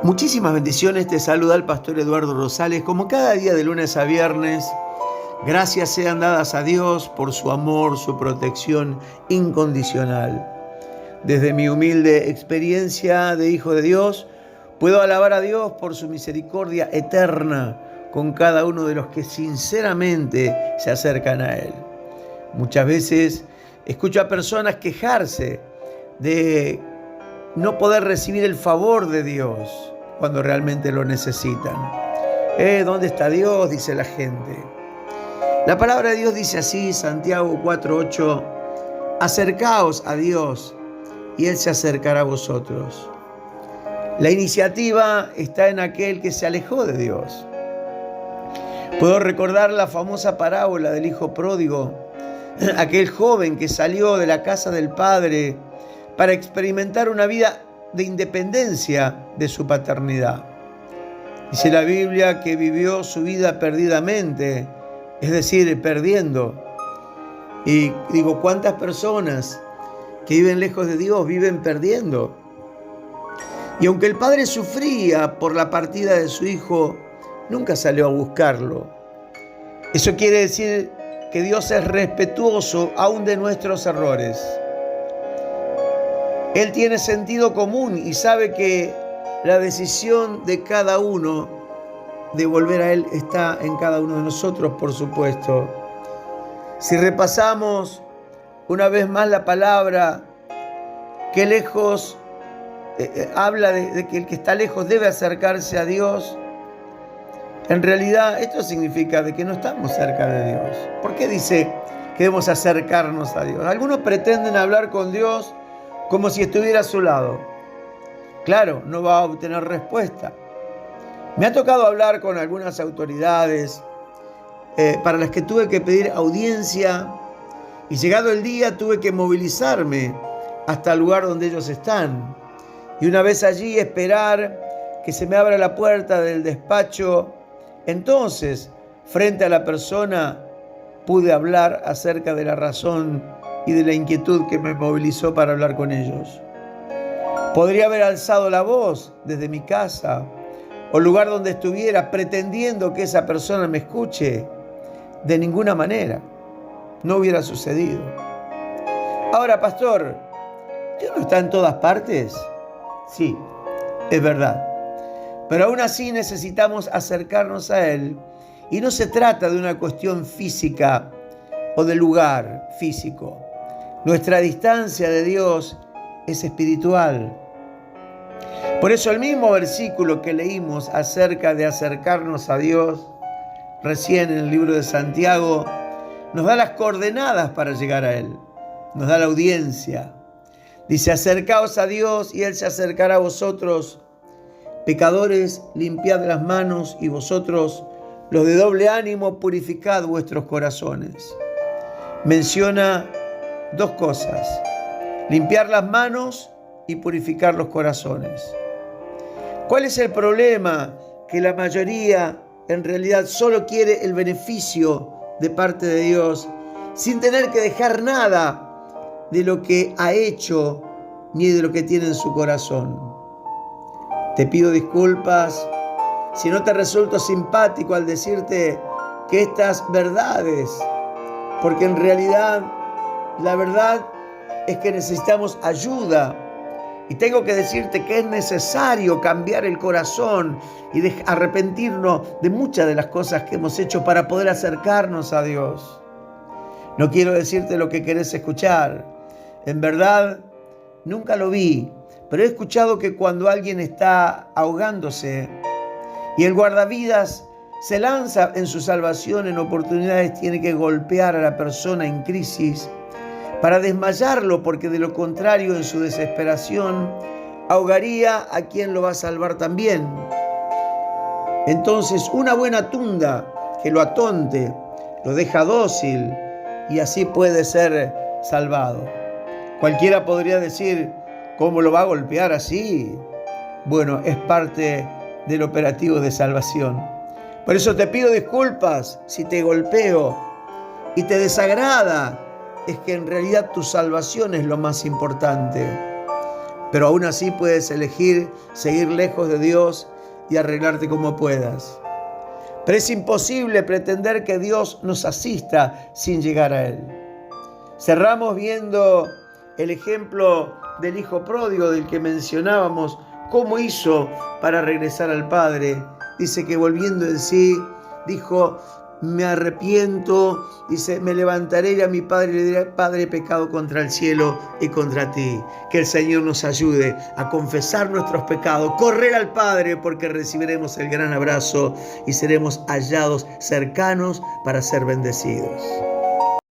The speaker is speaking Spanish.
Muchísimas bendiciones, te saluda el pastor Eduardo Rosales, como cada día de lunes a viernes. Gracias sean dadas a Dios por su amor, su protección incondicional. Desde mi humilde experiencia de hijo de Dios, puedo alabar a Dios por su misericordia eterna con cada uno de los que sinceramente se acercan a Él. Muchas veces escucho a personas quejarse de no poder recibir el favor de Dios cuando realmente lo necesitan. ¿Dónde está Dios?, dice la gente. La palabra de Dios dice así, Santiago 4:8, acercaos a Dios y Él se acercará a vosotros. La iniciativa está en aquel que se alejó de Dios. Puedo recordar la famosa parábola del hijo pródigo, aquel joven que salió de la casa del padre para experimentar una vida de independencia de su paternidad. Dice la Biblia que vivió su vida perdidamente, es decir, perdiendo. Y digo, ¿cuántas personas que viven lejos de Dios viven perdiendo? Y aunque el padre sufría por la partida de su hijo, nunca salió a buscarlo. Eso quiere decir que Dios es respetuoso aún de nuestros errores. Él tiene sentido común y sabe que la decisión de cada uno de volver a Él está en cada uno de nosotros, por supuesto. Si repasamos una vez más la palabra, que lejos habla de que el que está lejos debe acercarse a Dios, en realidad esto significa de que no estamos cerca de Dios. ¿Por qué dice que debemos acercarnos a Dios? Algunos pretenden hablar con Dios como si estuviera a su lado. Claro, no va a obtener respuesta. Me ha tocado hablar con algunas autoridades para las que tuve que pedir audiencia, y llegado el día tuve que movilizarme hasta el lugar donde ellos están. Y una vez allí esperar que se me abra la puerta del despacho. Entonces, frente a la persona, pude hablar acerca de la razón y de la inquietud que me movilizó para hablar con ellos. Podría haber alzado la voz desde mi casa o el lugar donde estuviera pretendiendo que esa persona me escuche. De ninguna manera. No hubiera sucedido. Ahora, pastor, ¿Dios no está en todas partes? Sí, es verdad. Pero aún así necesitamos acercarnos a Él. Y no se trata de una cuestión física o de lugar físico. Nuestra distancia de Dios es espiritual. Por eso el mismo versículo que leímos acerca de acercarnos a Dios, recién en el libro de Santiago, nos da las coordenadas para llegar a Él. Nos da la audiencia. Dice, acercaos a Dios y Él se acercará a vosotros. Pecadores, limpiad las manos, y vosotros, los de doble ánimo, purificad vuestros corazones. Menciona dos cosas: limpiar las manos y purificar los corazones. ¿Cuál es el problema? Que la mayoría en realidad solo quiere el beneficio de parte de Dios, sin tener que dejar nada de lo que ha hecho ni de lo que tiene en su corazón. Te pido disculpas si no te resulto simpático al decirte que estas verdades, porque en realidad la verdad es que necesitamos ayuda, y tengo que decirte que es necesario cambiar el corazón y arrepentirnos de muchas de las cosas que hemos hecho para poder acercarnos a Dios. No quiero decirte lo que querés escuchar. En verdad, nunca lo vi, pero he escuchado que cuando alguien está ahogándose y el guardavidas se lanza en su salvación, en oportunidades tiene que golpear a la persona en crisis para desmayarlo, porque de lo contrario, en su desesperación, ahogaría a quien lo va a salvar también. Entonces, una buena tunda que lo atonte, lo deja dócil, y así puede ser salvado. Cualquiera podría decir, ¿cómo lo va a golpear así? Bueno, es parte del operativo de salvación. Por eso te pido disculpas si te golpeo y te desagrada. Es que en realidad tu salvación es lo más importante. Pero aún así puedes elegir seguir lejos de Dios y arreglarte como puedas. Pero es imposible pretender que Dios nos asista sin llegar a Él. Cerramos viendo el ejemplo del hijo pródigo del que mencionábamos, cómo hizo para regresar al Padre. Dice que volviendo en sí, dijo: me arrepiento, dice, me levantaré y a mi padre le diré: Padre, he pecado contra el cielo y contra ti. Que el Señor nos ayude a confesar nuestros pecados, correr al Padre, porque recibiremos el gran abrazo y seremos hallados cercanos para ser bendecidos.